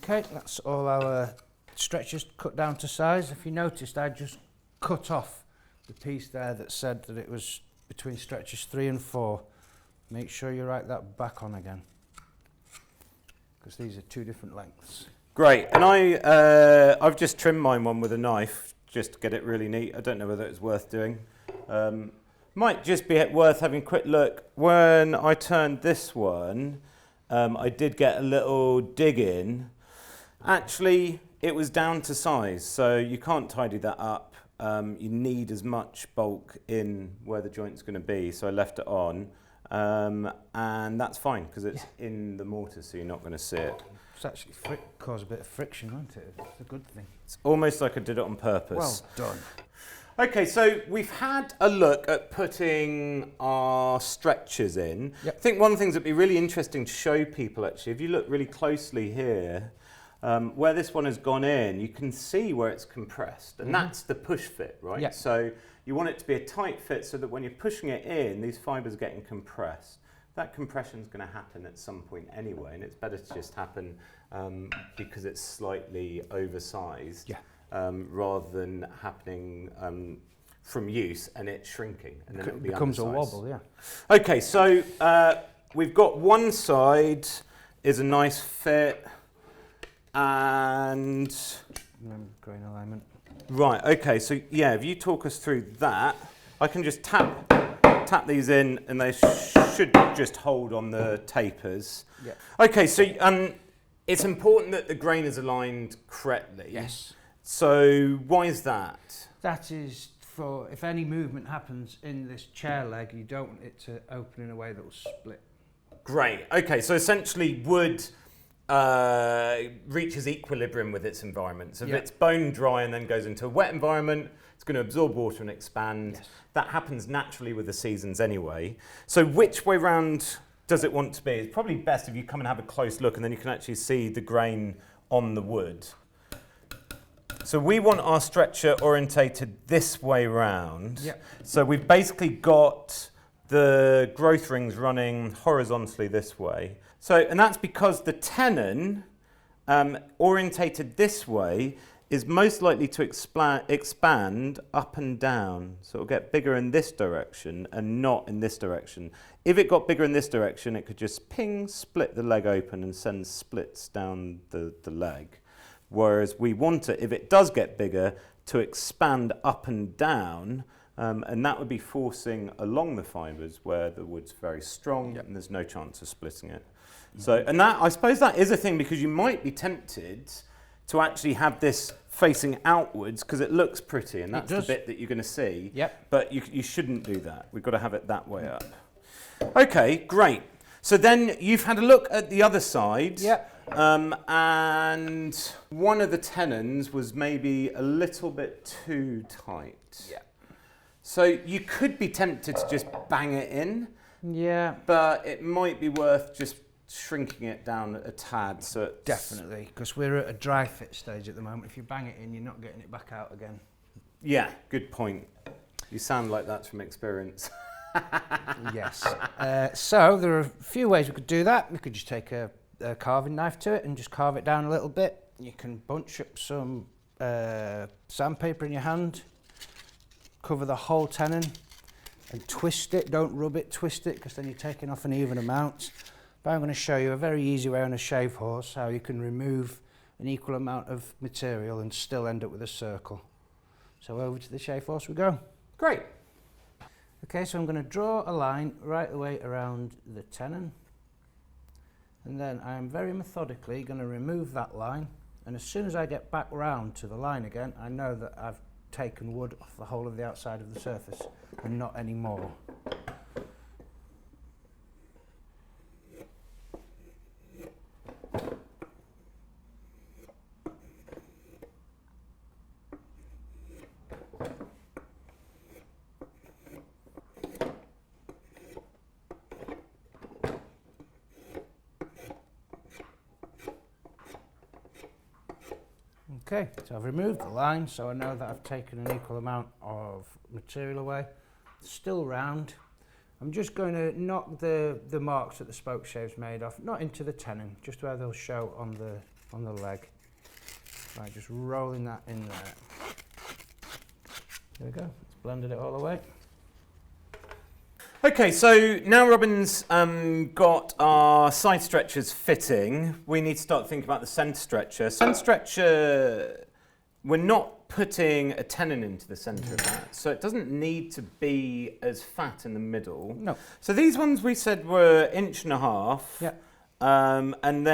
Okay, that's all our stretchers cut down to size. If you noticed, I just cut off the piece there that said that it was between stretchers 3 and 4. Make sure you write that back on again, because these are 2 different lengths. Great, and I've just trimmed mine one with a knife just to get it really neat. I don't know whether it's worth doing. Might just be worth having a quick look. When I turned this one, I did get a little dig in. Actually, it was down to size, so you can't tidy that up. You need as much bulk in where the joint's going to be, so I left it on. And that's fine, because it's in the mortar, so you're not going to see it. It's actually cause a bit of friction, won't it? It's a good thing. It's almost like I did it on purpose. Well done. Okay, so we've had a look at putting our stretchers in. Yep. I think one of the things that'd be really interesting to show people, actually, if you look really closely here, where this one has gone in, you can see where it's compressed, and that's the push fit, right? Yep. So you want it to be a tight fit so that when you're pushing it in, these fibres are getting compressed. That compression is going to happen at some point anyway, and it's better to just happen because it's slightly oversized. Yeah. Rather than happening from use and it shrinking, and then it becomes undersized. a wobble, yeah. Okay, so we've got one side is a nice fit, and Grain alignment. right. Okay, so yeah, if you talk us through that, I can just tap these in, and they should just hold on the tapers. Yeah. Okay, so it's important that the grain is aligned correctly. Yes. So why is that? That is for if any movement happens in this chair leg, you don't want it to open in a way that will split. Great. Okay, so essentially wood reaches equilibrium with its environment. So if it's bone dry and then goes into a wet environment, it's going to absorb water and expand. Yes. That happens naturally with the seasons anyway. So which way round does it want to be? It's probably best if you come and have a close look, and then you can actually see the grain on the wood. So we want our stretcher orientated this way round. Yep. So we've basically got the growth rings running horizontally this way. So, and that's because the tenon orientated this way is most likely to expand up and down. So it'll get bigger in this direction and not in this direction. If it got bigger in this direction, it could just ping, split the leg open and send splits down the leg. Whereas we want it, if it does get bigger, to expand up and down, and that would be forcing along the fibres where the wood's very strong and there's no chance of splitting it. So, and that, I suppose that is a thing, because you might be tempted to actually have this facing outwards because it looks pretty, and that's the bit that you're going to see. Yep. But you shouldn't do that. We've got to have it that way up. Okay, great. So then you've had a look at the other side. Yep. And one of the tenons was maybe a little bit too tight. Yeah. So you could be tempted to just bang it in. Yeah. But it might be worth just shrinking it down a tad. So it's Definitely, because we're at a dry fit stage at the moment. If you bang it in, you're not getting it back out again. Yeah, good point. You sound like that's from experience. Yes. So there are a few ways we could do that. We could just take a carving knife to it and just carve it down a little bit. You can bunch up some sandpaper in your hand, cover the whole tenon and twist it. Don't rub it, twist it, because then you're taking off an even amount. But I'm going to show you a very easy way on a shave horse how you can remove an equal amount of material and still end up with a circle. So over to the shave horse we go. Great. Okay, so I'm going to draw a line right the way around the tenon. And then I'm very methodically going to remove that line, and as soon as I get back round to the line again, I know that I've taken wood off the whole of the outside of the surface and not any more. Okay, so I've removed the line, so I know that I've taken an equal amount of material away. Still round. I'm just going to knock the marks that the spoke shave's made off, not into the tenon, just where they'll show on on the leg. Right, just rolling that in there. There we go. It's blended it all away. Okay, so now Robin's got our side stretchers fitting, we need to start thinking about the centre stretcher. Centre stretcher, we're not putting a tenon into the centre of that, so it doesn't need to be as fat in the middle. No. So these ones we said were 1.5 inches. Yeah. And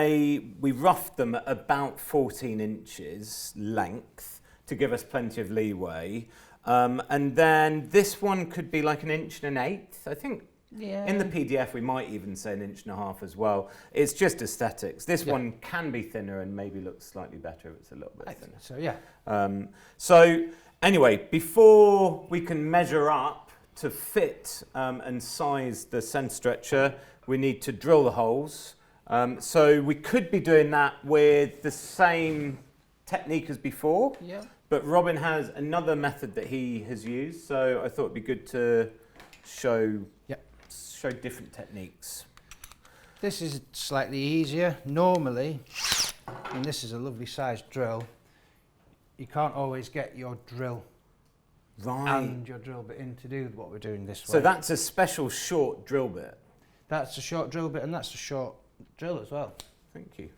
we roughed them at about 14 inches length to give us plenty of leeway. And then this one could be like 1.125 inches. I think in the PDF we might even say 1.5 inches as well. It's just aesthetics. This one can be thinner and maybe looks slightly better if it's a little bit thinner. So yeah. So anyway, before we can measure up to fit and size the centre stretcher, we need to drill the holes. So we could be doing that with the same technique as before. Yeah. But Robin has another method that he has used, so I thought it'd be good to show different techniques. This is slightly easier. Normally, and this is a lovely sized drill, you can't always get your drill and your drill bit in to do what we're doing this way. So that's a special short drill bit. That's a short drill bit, and that's a short drill as well. Thank you.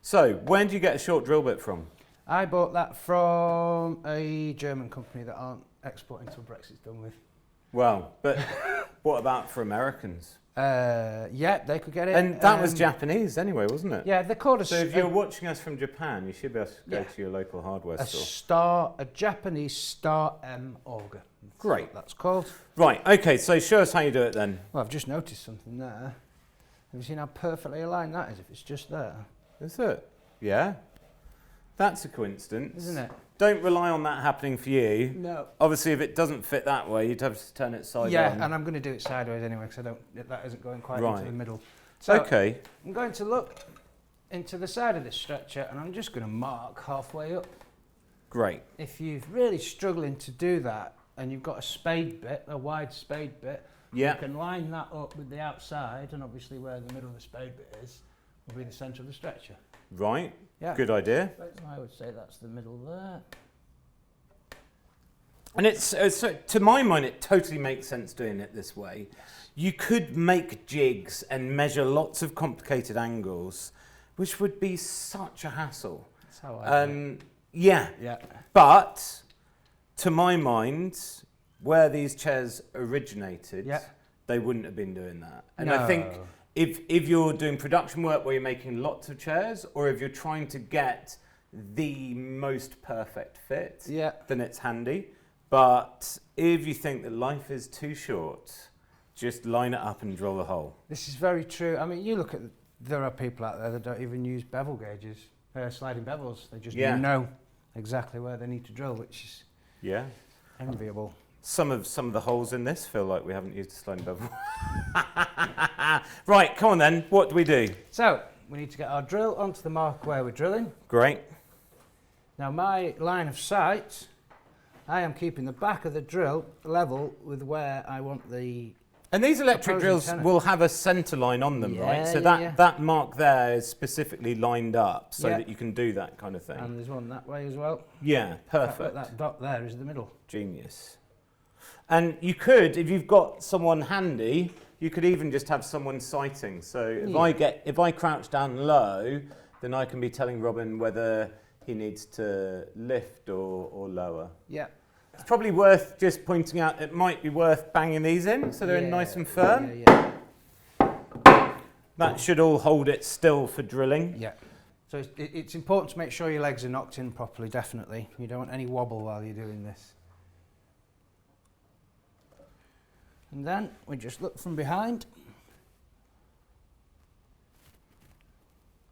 So when do you get a short drill bit from? I bought that from a German company that aren't exporting until Brexit's done with. Well, but what about for Americans? Yeah, they could get it. And that was Japanese anyway, wasn't it? Yeah, they called us. So if you're watching us from Japan, you should be able to go to your local hardware store. A Japanese Star M auger. Great. That's called. Right, okay, so show us how you do it then. Well, I've just noticed something there. Have you seen how perfectly aligned that is if it's just there? Is it? Yeah. That's a coincidence. Isn't it? Don't rely on that happening for you. No. Obviously, if it doesn't fit that way, you'd have to turn it side on. Yeah, and I'm going to do it sideways anyway because that isn't going quite into the middle. So okay. I'm going to look into the side of this stretcher and I'm just going to mark halfway up. Great. If you're really struggling to do that and you've got a spade bit, a wide spade bit, you can line that up with the outside, and obviously where the middle of the spade bit is will be the centre of the stretcher. Right. Yeah. Good idea. I would say that's the middle there. And it's to my mind, it totally makes sense doing it this way. Yes. You could make jigs and measure lots of complicated angles, which would be such a hassle. That's how I do it. Yeah. But to my mind, where these chairs originated, they wouldn't have been doing that. And I think if you're doing production work where you're making lots of chairs, or if you're trying to get the most perfect fit, then it's handy. But if you think that life is too short, just line it up and drill the hole. This is very true. I mean, you look at, there are people out there that don't even use bevel gauges, sliding bevels. They just know exactly where they need to drill, which is enviable. Some of the holes in this feel like we haven't used a sliding bevel. Right, come on then. What do we do? So we need to get our drill onto the mark where we're drilling. Great. Now my line of sight, I am keeping the back of the drill level with where I want the... And these electric drills will have a centre line on them, right? So that mark there is specifically lined up so that you can do that kind of thing. And there's one that way as well. Yeah, perfect. That dot there is the middle. Genius. And you could, if you've got someone handy, you could even just have someone sighting. So if I crouch down low, then I can be telling Robin whether he needs to lift or lower. Yeah. It's probably worth just pointing out, it might be worth banging these in so they're in nice and firm. That should all hold it still for drilling. Yeah. So it's important to make sure your legs are knocked in properly, definitely. You don't want any wobble while you're doing this. And then we just look from behind,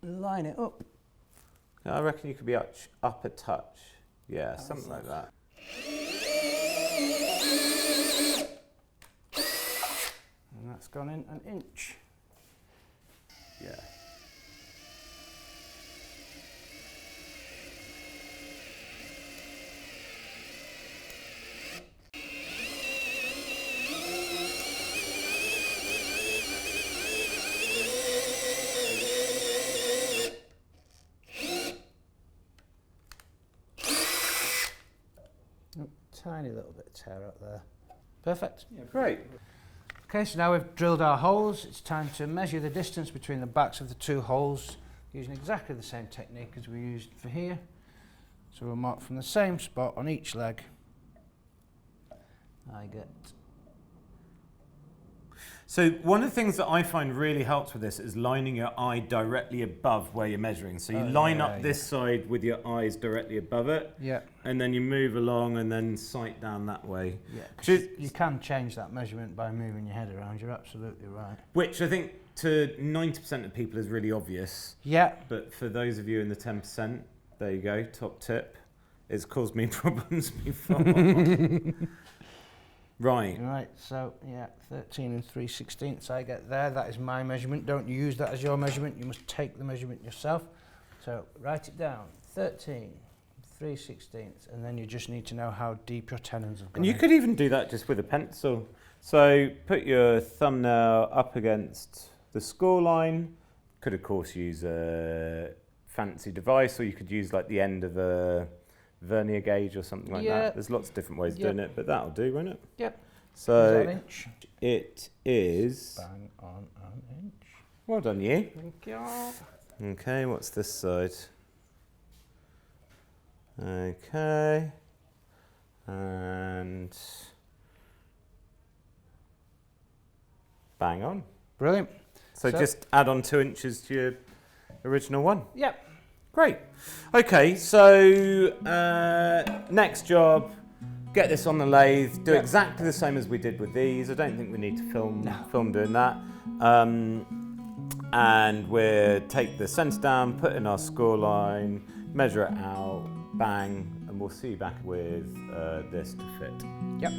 line it up. I reckon you could be up a touch. Yeah, something like that. And that's gone in 1 inch. Yeah. tiny little bit of tear out there. Perfect. Yeah, great. Okay, so now we've drilled our holes. It's time to measure the distance between the backs of the two holes using exactly the same technique as we used for here. So we'll mark from the same spot on each leg. I get... So one of the things that I find really helps with this is lining your eye directly above where you're measuring. So you line up this side with your eyes directly above it. Yeah. And then you move along and then sight down that way. Yeah, 'cause you can change that measurement by moving your head around. You're absolutely right. Which I think to 90% of people is really obvious. Yeah. But for those of you in the 10%, there you go, top tip. It's caused me problems before. Right. Right, so yeah, 13 3/16 I get there. That is my measurement. Don't use that as your measurement. You must take the measurement yourself. So write it down, 13 3/16, and then you just need to know how deep your tenons have gone. And you could even do that just with a pencil. So put your thumbnail up against the score line. Could of course use a fancy device, or you could use like the end of a vernier gauge or something like that. There's lots of different ways of doing it, but that'll do, won't it? Yep. So is that an inch? It is. Bang on an inch. Well done, you. Thank you. Okay, what's this side? Okay. And bang on. Brilliant. So just add on 2 inches to your original one. Yep. Great. Okay, so next job, get this on the lathe, do exactly the same as we did with these. I don't think we need to film doing that. And we'll take the centre down, put in our score line, measure it out, bang, and we'll see you back with this to fit. Yep.